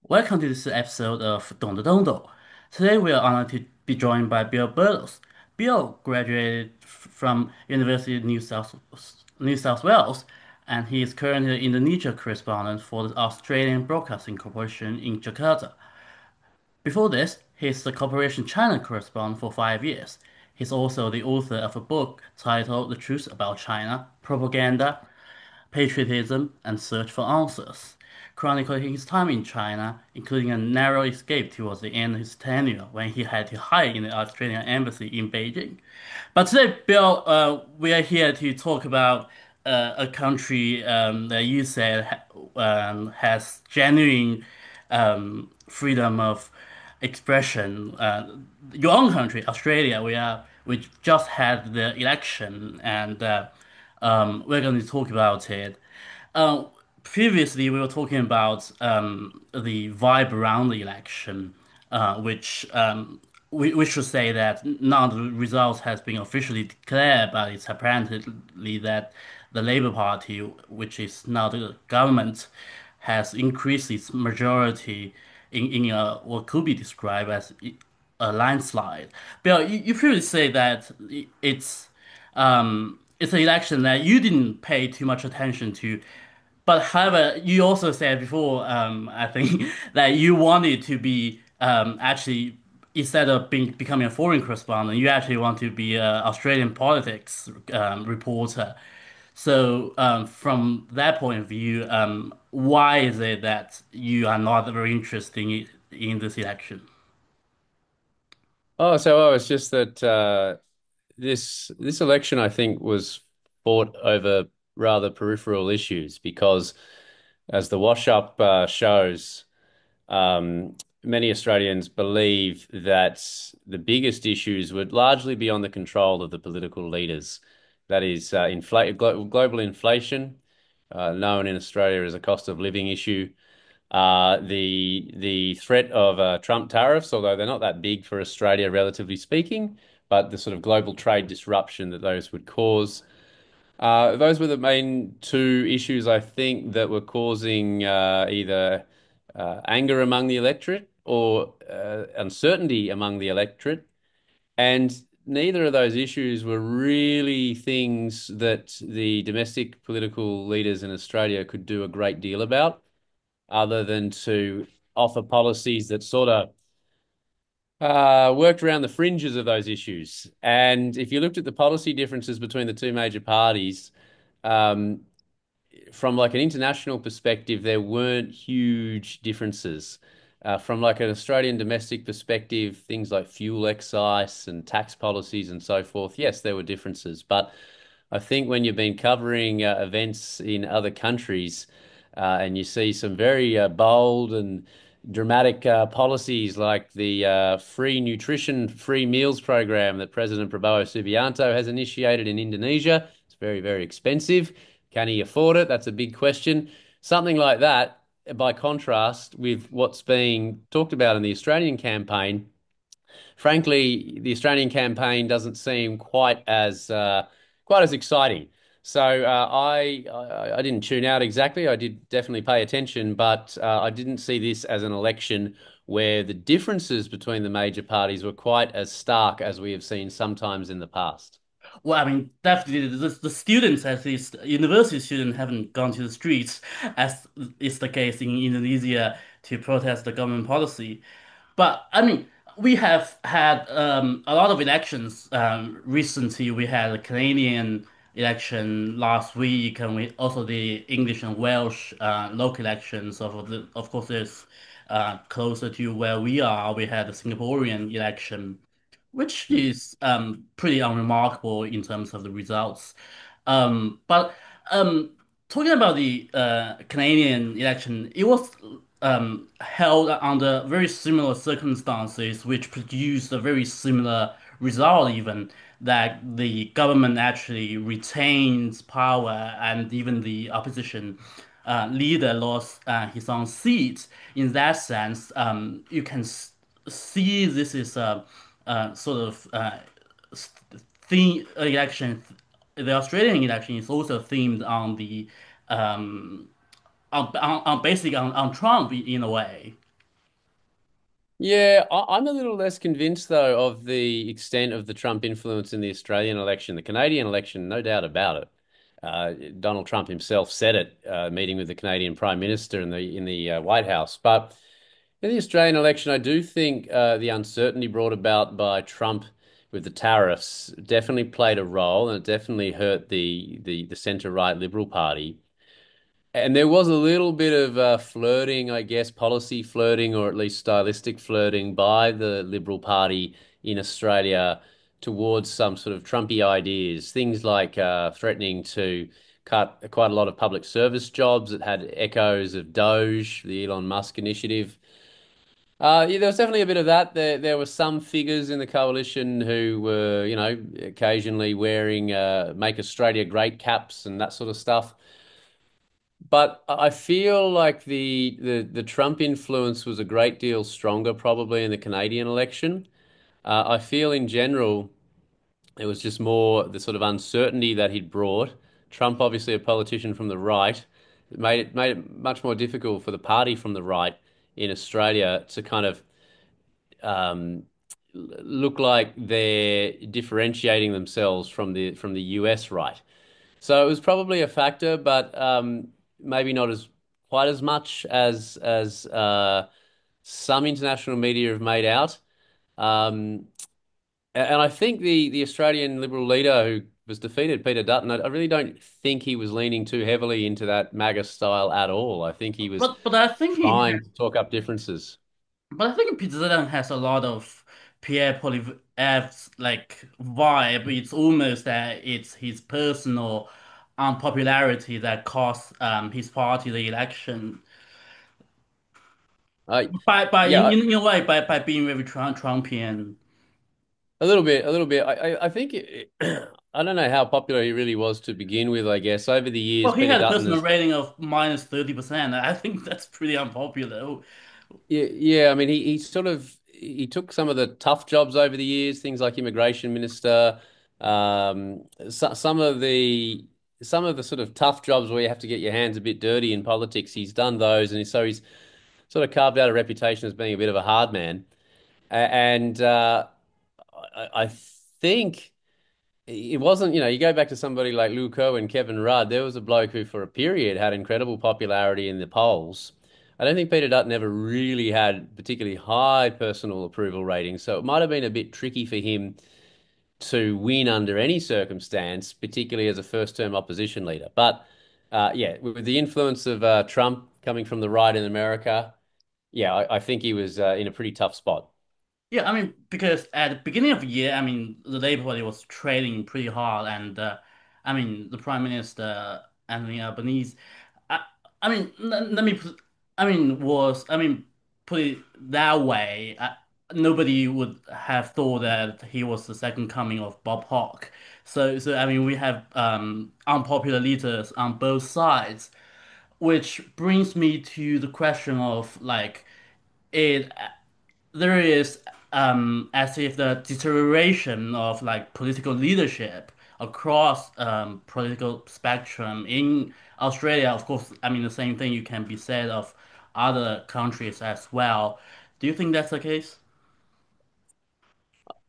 Welcome to this episode of 懂的都懂. Today we are honored to be joined by Bill Birtles. Bill graduated from University of New South Wales, and he is currently an Indonesia correspondent for the Australian Broadcasting Corporation in Jakarta. Before this, he's the Corporation China correspondent for 5 years. He's also the author of a book titled The Truth About China, Propaganda, Patriotism, and Search for Answers, chronicling his time in China, including a narrow escape towards the end of his tenure when he had to hide in the Australian embassy in Beijing. But today, Bill, we are here to talk about a country that you said has genuine freedom of expression. Your own country, Australia, we just had the election, and we're going to talk about it. Uh, Previously, we were talking about the vibe around the election, which we should say that none of the results has been officially declared, but it's apparently that the Labour Party, which is now the government, has increased its majority in what could be described as a landslide. Bill, you previously say that it's an election that you didn't pay too much attention to, but however, you also said before, I think that you wanted to be actually instead of becoming a foreign correspondent, you actually want to be an Australian politics reporter. So from that point of view, why is it that you are not very interested in this election? It's just that this election, I think, was fought over rather peripheral issues because, as the wash-up shows, many Australians believe that the biggest issues would largely be on the control of the political leaders. That is, global inflation, known in Australia as a cost of living issue. The threat of Trump tariffs, although they're not that big for Australia, relatively speaking, but the sort of global trade disruption that those would cause. Those were the main two issues, I think, that were causing either anger among the electorate or uncertainty among the electorate. And neither of those issues were really things that the domestic political leaders in Australia could do a great deal about, other than to offer policies that sort of worked around the fringes of those issues. And if you looked at the policy differences between the two major parties, um, from like an international perspective, there weren't huge differences. From like an Australian domestic perspective, things like fuel excise and tax policies and so forth, yes, there were differences. But I think when you've been covering events in other countries and you see some very bold and dramatic policies like the free nutrition, free meals program that President Prabowo Subianto has initiated in Indonesia, it's very, very expensive. Can he afford it? That's a big question. Something like that, by contrast with what's being talked about in the Australian campaign, frankly, the Australian campaign doesn't seem quite as exciting. So I didn't tune out exactly. I did definitely pay attention, but I didn't see this as an election where the differences between the major parties were quite as stark as we have seen sometimes in the past. Well, I mean, definitely the students, at least university students, haven't gone to the streets as is the case in Indonesia to protest the government policy. But I mean, we have had a lot of elections recently. We had a Canadian election last week, and we also the English and Welsh local elections. Of course, there's closer to where we are. We had the Singaporean election, which is pretty unremarkable in terms of the results. But talking about the Canadian election, it was held under very similar circumstances, which produced a very similar result, even that the government actually retains power and even the opposition leader lost his own seat. In that sense, you can see this is a sort of theme election. The Australian election is also themed on the on basically on Trump in a way. Yeah, I'm a little less convinced though of the extent of the Trump influence in the Australian election. The Canadian election, no doubt about it. Donald Trump himself said it, meeting with the Canadian Prime Minister in the White House. But in the Australian election, I do think the uncertainty brought about by Trump with the tariffs definitely played a role, and it definitely hurt the centre-right Liberal Party. And there was a little bit of flirting, I guess, policy flirting, or at least stylistic flirting by the Liberal Party in Australia towards some sort of Trumpy ideas. Things like threatening to cut quite a lot of public service jobs that had echoes of Doge, the Elon Musk initiative. Yeah, there was definitely a bit of that. There were some figures in the coalition who were, occasionally wearing "Make Australia Great" caps and that sort of stuff. But I feel like the Trump influence was a great deal stronger probably in the Canadian election. I feel in general it was just more the sort of uncertainty that he'd brought. Trump, obviously a politician from the right, made it much more difficult for the party from the right in Australia to kind of um, look like they're differentiating themselves from the US right. So it was probably a factor, but maybe not as quite as much as some international media have made out. Um, and I think the Australian Liberal leader who was defeated, Peter Dutton, I really don't think he was leaning too heavily into that MAGA style at all. I think he was But I think trying to talk up differences. but I think Pizza has a lot of Pierre Poilievre's like vibe. It's almost that it's his personal unpopularity that cost his party the election. Uh, By yeah, in a way by being very Trumpian. a little bit, a little bit. I think I don't know how popular he really was to begin with. I guess over the Well, years, he Peter had a Dutton personal has. rating of minus 30%. I think that's pretty unpopular. Yeah, yeah. I mean, he sort of he took some of the tough jobs over the years, things like immigration minister, some of the sort of tough jobs where you have to get your hands a bit dirty in politics. He's done those, and so he's sort of carved out a reputation as being a bit of a hard man. And I think. It wasn't, you go back to somebody like Lou Coe and Kevin Rudd, there was a bloke who for a period had incredible popularity in the polls. I don't think Peter Dutton ever really had particularly high personal approval ratings, so it might have been a bit tricky for him to win under any circumstance, particularly as a first-term opposition leader. But yeah, with the influence of Trump coming from the right in America, yeah, I think he was in a pretty tough spot. Yeah, I mean, because at the beginning of the year, I mean, the Labour Party was trading pretty hard, and I mean, the Prime Minister Anthony Albanese, I, I mean, let me put, I mean, put it that way. Nobody would have thought that he was the second coming of Bob Hawke. So I mean, we have unpopular leaders on both sides, which brings me to the question of like it there is as if the deterioration of like political leadership across political spectrum in Australia. Of course, I mean the same thing you can be said of other countries as well. Do you think that's the case?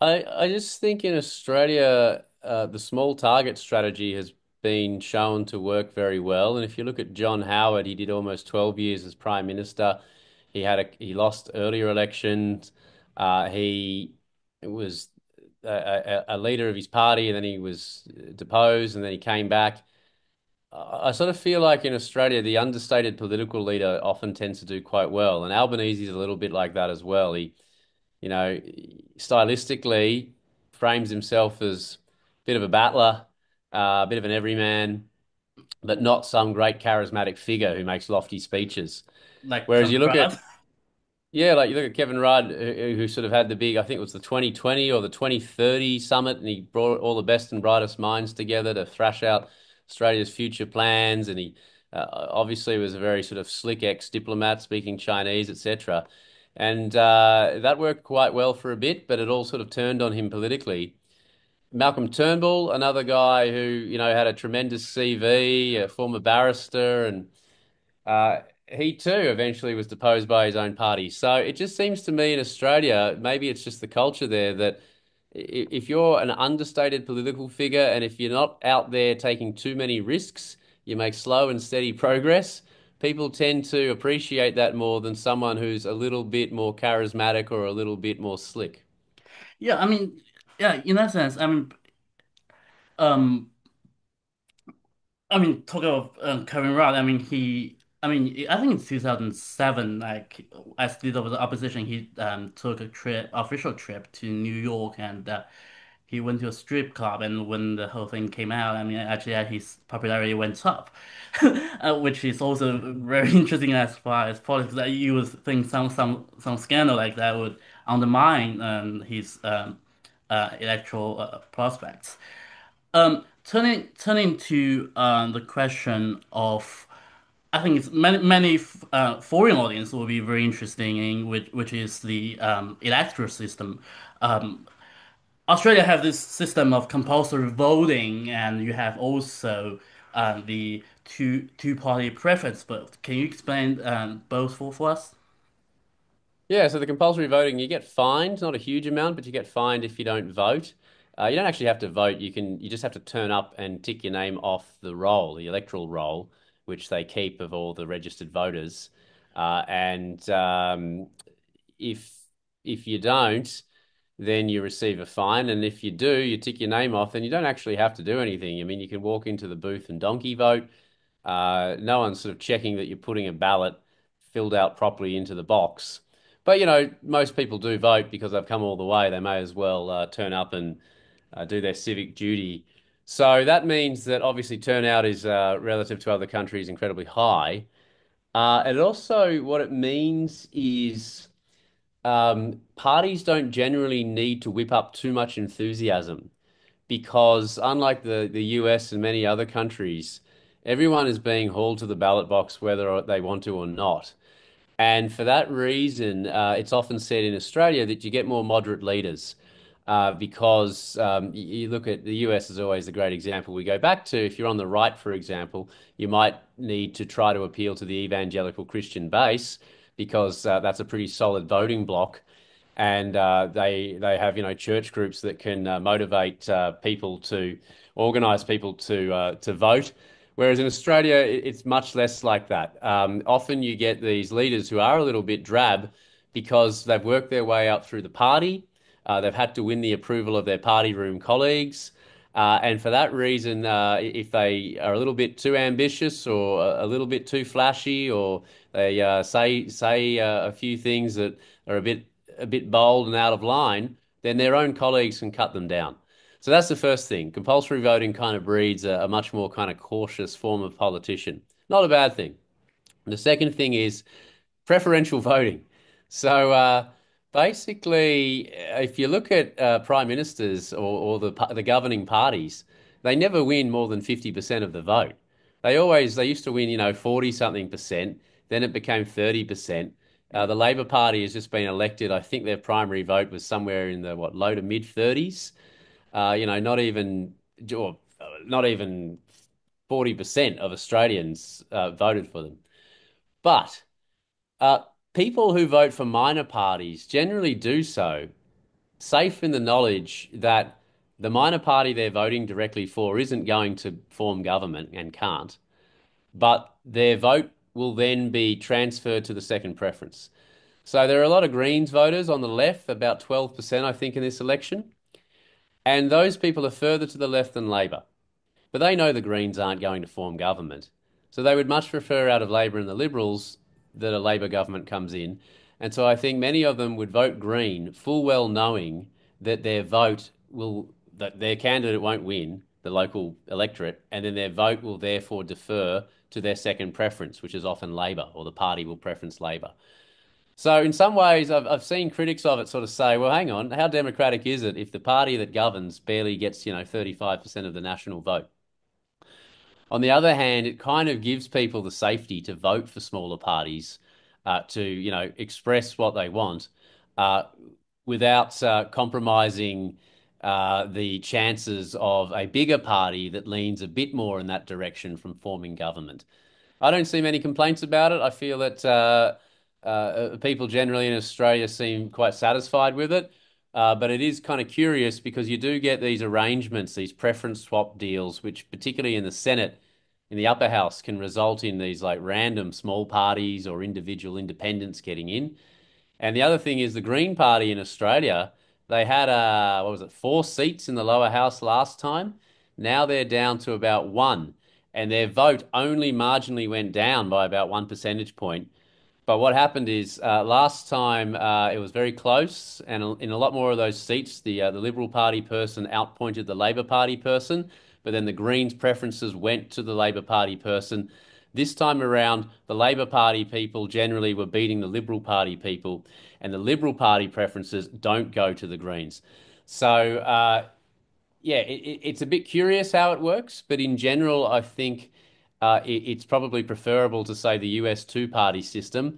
I just think in Australia, the small target strategy has been shown to work very well. And if you look at John Howard, he did almost 12 years as Prime Minister. He lost earlier elections. He was a leader of his party, and then he was deposed, and then he came back. I sort of feel like in Australia, the understated political leader often tends to do quite well, and Albanese is a little bit like that as well. You know, stylistically frames himself as a bit of a battler, a bit of an everyman, but not some great charismatic figure who makes lofty speeches. Like Whereas Kevin you look at, Rudd? yeah, like you look at Kevin Rudd, who sort of had the big, I think it was the 2020 or the 2030 summit, and he brought all the best and brightest minds together to thrash out Australia's future plans. And he obviously was a very sort of slick ex-diplomat speaking Chinese, etc. And that worked quite well for a bit, but it all sort of turned on him politically. Malcolm Turnbull, another guy who, had a tremendous CV, a former barrister, and He too eventually was deposed by his own party. So it just seems to me in Australia, maybe it's just the culture there that if you're an understated political figure and if you're not out there taking too many risks, you make slow and steady progress. People tend to appreciate that more than someone who's a little bit more charismatic or a little bit more slick. Yeah, I mean, yeah, in that sense, um, talking of Kevin Rudd, I think in 2007, like as leader of the opposition, he took a official trip to New York, and he went to a strip club. And when the whole thing came out, actually, his popularity went up, which is also very interesting as far as politics. That you would think some scandal like that would undermine his electoral prospects. Turning to the question of, I think it's many foreign audience will be very interesting in which is the electoral system. Um, Australia have this system of compulsory voting, and you have also the two party preference vote. Can you explain both for us? Yeah, so the compulsory voting, you get fined, not a huge amount, but you get fined if you don't vote. You don't actually have to vote. You just have to turn up and tick your name off the roll, the electoral roll, which they keep of all the registered voters. And if if you don't, then you receive a fine. And if you do, you tick your name off, then you don't actually have to do anything. I mean, you can walk into the booth and donkey vote. No one's sort of checking that you're putting a ballot filled out properly into the box. But most people do vote because they've come all the way. They may as well turn up and do their civic duty. So that means that obviously turnout is relative to other countries incredibly high. And also, what it means is parties don't generally need to whip up too much enthusiasm because, unlike the US and many other countries, everyone is being hauled to the ballot box whether they want to or not. And for that reason, it's often said in Australia that you get more moderate leaders because you look at the US is always the great example we go back to. If you're on the right, for example, you might need to try to appeal to the evangelical Christian base because that's a pretty solid voting bloc. And they have church groups that can motivate people to organise people to vote. Whereas in Australia, it's much less like that. Often you get these leaders who are a little bit drab because they've worked their way up through the party. They've had to win the approval of their party room colleagues. And for that reason, if they are a little bit too ambitious or a little bit too flashy, or they say a few things that are a bit bold and out of line, then their own colleagues can cut them down. So that's the first thing. Compulsory voting kind of breeds a much more kind of cautious form of politician. Not a bad thing. The second thing is preferential voting. So basically, if you look at prime ministers or the governing parties, they never win more than 50% of the vote. They used to win, 40 something percent. Then it became 30%. The Labor Party has just been elected. I think their primary vote was somewhere in the low to mid 30s. Or not even 40% of Australians voted for them. But uh, people who vote for minor parties generally do so safe in the knowledge that the minor party they're voting directly for isn't going to form government and can't, but their vote will then be transferred to the second preference. So there are a lot of Greens voters on the left, about 12%, I think, in this election. And those people are further to the left than Labor. But they know the Greens aren't going to form government. So they would much prefer out of Labor and the Liberals that a Labor government comes in. And so I think many of them would vote Green, full well knowing that that their candidate won't win the local electorate, and then their vote will therefore defer to their second preference, which is often Labor, or the party will preference Labor. So in some ways, I've seen critics of it sort of say, well, hang on, how democratic is it if the party that governs barely gets, 35% of the national vote? On the other hand, it kind of gives people the safety to vote for smaller parties, to express what they want, uh, without compromising the chances of a bigger party that leans a bit more in that direction from forming government. I don't see many complaints about it. I feel that people generally in Australia seem quite satisfied with it. But it is kind of curious because you do get these arrangements, these preference swap deals, which particularly in the Senate, in the upper house, can result in these like random small parties or individual independents getting in. And the other thing is the Green Party in Australia, they had what was it, 4 seats in the lower house last time. Now they're down to about one, and their vote only marginally went down by about 1 percentage point. But what happened is last time it was very close, and in a lot more of those seats, the Liberal Party person outpointed the Labor Party person, but then the Greens' preferences went to the Labor Party person. This time around, the Labor Party people generally were beating the Liberal Party people, and the Liberal Party preferences don't go to the Greens. So yeah, it's a bit curious how it works, but in general, I think it's probably preferable to say the US two-party system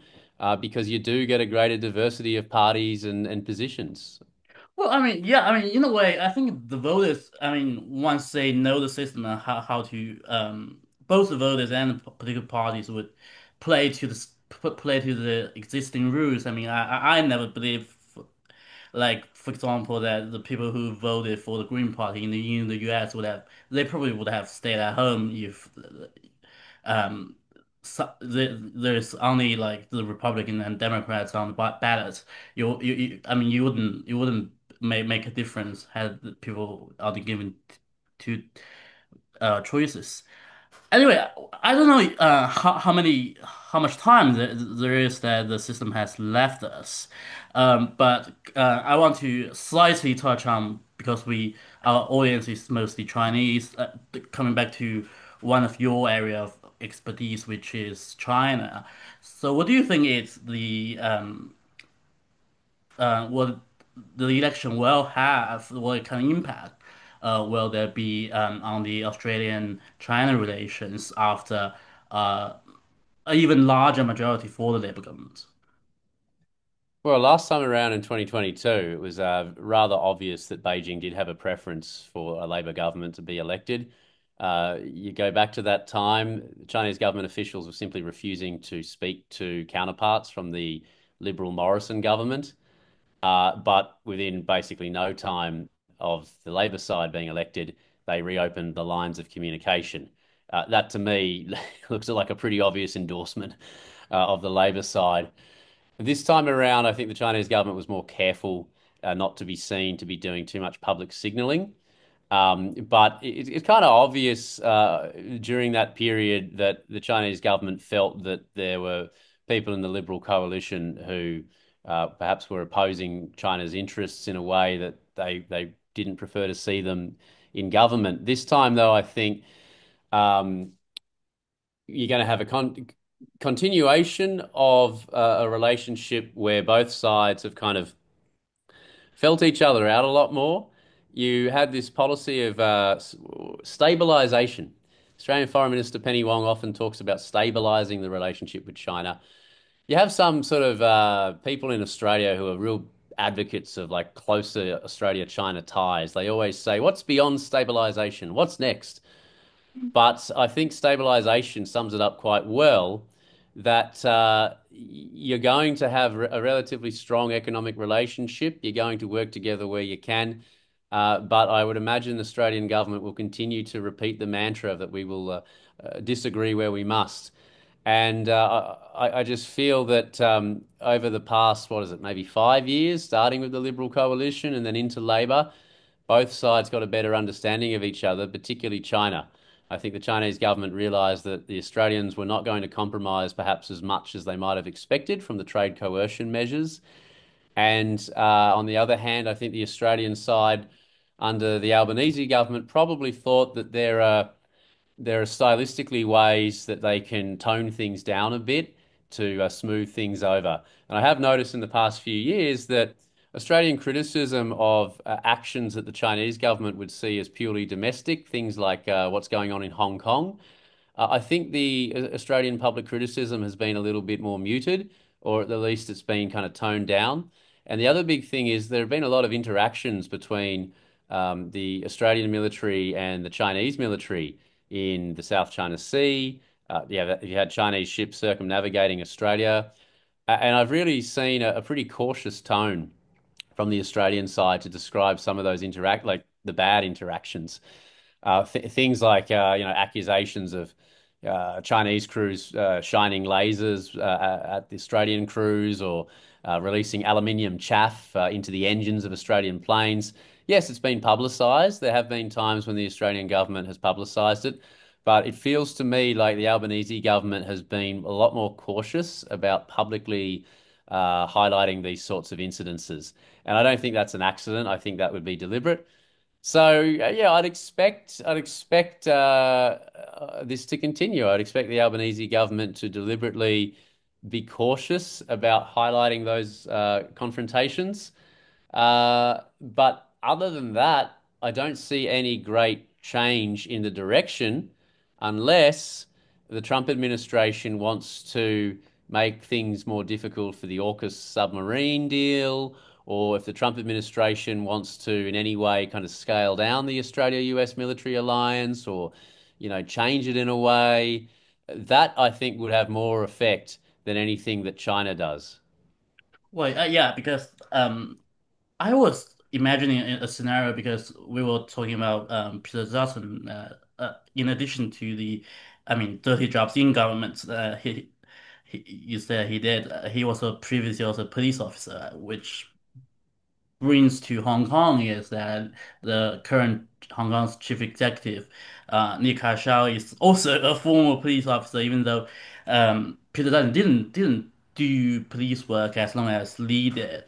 because you do get a greater diversity of parties and positions. Well, I mean, yeah, I mean, in a way, I think the voters, I mean, once they know the system and how to, both the voters and the political parties would play to the existing rules. I mean, I never believe, like, for example, that the people who voted for the Green Party in the US they probably would have stayed at home if um, there's only like the Republican and Democrats on the ballot. I mean, you wouldn't make a difference had the people are given two choices. Anyway, I don't know how much time there is that the system has left us, but I want to slightly touch on because we our audience is mostly Chinese. Coming back to one of your area of expertise, which is China. So, what do you think is the what the election will have? What kind of impact will there be on the Australian-China relations after uh, an even larger majority for the Labour government? Well, last time around in 2022, it was rather obvious that Beijing did have a preference for a Labor government to be elected. You go back to that time, Chinese government officials were simply refusing to speak to counterparts from the Liberal Morrison government. But within basically no time of the Labor side being elected, they reopened the lines of communication. That to me looks like a pretty obvious endorsement of the Labor side. This time around, I think the Chinese government was more careful not to be seen to be doing too much public signaling. But it's kind of obvious during that period that the Chinese government felt that there were people in the Liberal coalition who perhaps were opposing China's interests in a way that they didn't prefer to see them in government. This time, though, I think um, you're going to have a continuation of a relationship where both sides have kind of felt each other out a lot more. You had this policy of stabilization. Australian Foreign Minister Penny Wong often talks about stabilizing the relationship with China. You have some sort of people in Australia who are real advocates of like closer Australia-China ties. They always say, "What's beyond stabilization? What's next?" But I think stabilization sums it up quite well that you're going to have a relatively strong economic relationship. You're going to work together where you can. But I would imagine the Australian government will continue to repeat the mantra that we will disagree where we must. And I just feel that over the past, what is it, maybe 5 years, starting with the Liberal coalition and then into Labor, both sides got a better understanding of each other, particularly China. I think the Chinese government realised that the Australians were not going to compromise perhaps as much as they might have expected from the trade coercion measures. And on the other hand, I think the Australian side, under the Albanese government, probably thought that there are stylistically ways that they can tone things down a bit to smooth things over. And I have noticed in the past few years that Australian criticism of actions that the Chinese government would see as purely domestic, things like what's going on in Hong Kong, I think the Australian public criticism has been a little bit more muted, or at the least it's been kind of toned down. And the other big thing is there have been a lot of interactions between the Australian military and the Chinese military in the South China Sea, Yeah, you had Chinese ships circumnavigating Australia. And I've really seen a pretty cautious tone from the Australian side to describe some of those like the bad interactions. Things like accusations of Chinese crews shining lasers at the Australian crews or releasing aluminium chaff into the engines of Australian planes. Yes, it's been publicised. There have been times when the Australian government has publicised it, but it feels to me like the Albanese government has been a lot more cautious about publicly highlighting these sorts of incidences. And I don't think that's an accident. I think that would be deliberate. So yeah, I'd expect this to continue. I'd expect the Albanese government to deliberately be cautious about highlighting those confrontations. But other than that, I don't see any great change in the direction unless the Trump administration wants to make things more difficult for the AUKUS submarine deal, or if the Trump administration wants to in any way kind of scale down the Australia-US military alliance or, change it in a way, that I think would have more effect than anything that China does. Well, yeah, because I was imagining a scenario because we were talking about Peter Dutton. In addition to the, I mean, dirty jobs in government, you said he did. He was a previously also a police officer, which brings to Hong Kong is that the current Hong Kong's chief executive, Li Ka-shao, is also a former police officer, even though Peter Dutton didn't do police work as long as Lee did.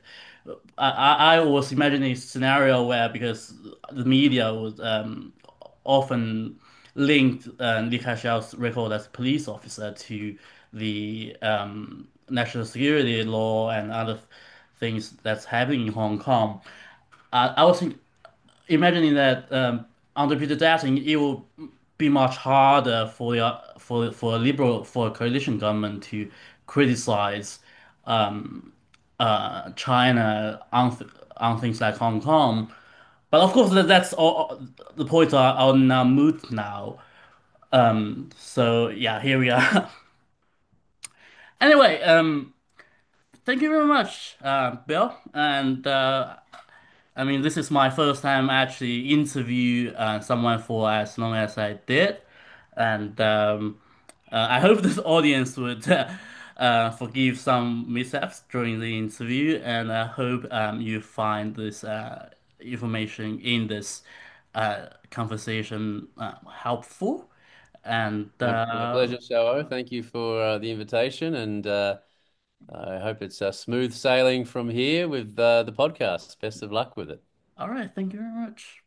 I was imagining a scenario where because the media was often linked Li Ka-shao's record as a police officer to the national security law and other things that's happening in Hong Kong. I was imagining that under Peter Dutton, it will be much harder for a liberal for a coalition government to criticize um, China on things like Hong Kong. But of course, that's all. The points are now moot now. So yeah, here we are. Anyway, thank you very much, Bill, and I mean, this is my first time actually interview someone for as long as I did, and I hope this audience would forgive some mishaps during the interview, and I hope you find this information in this conversation helpful. And My pleasure, Shao. Thank you for the invitation, and I hope it's smooth sailing from here with the podcast. Best of luck with it. all right, thank you very much.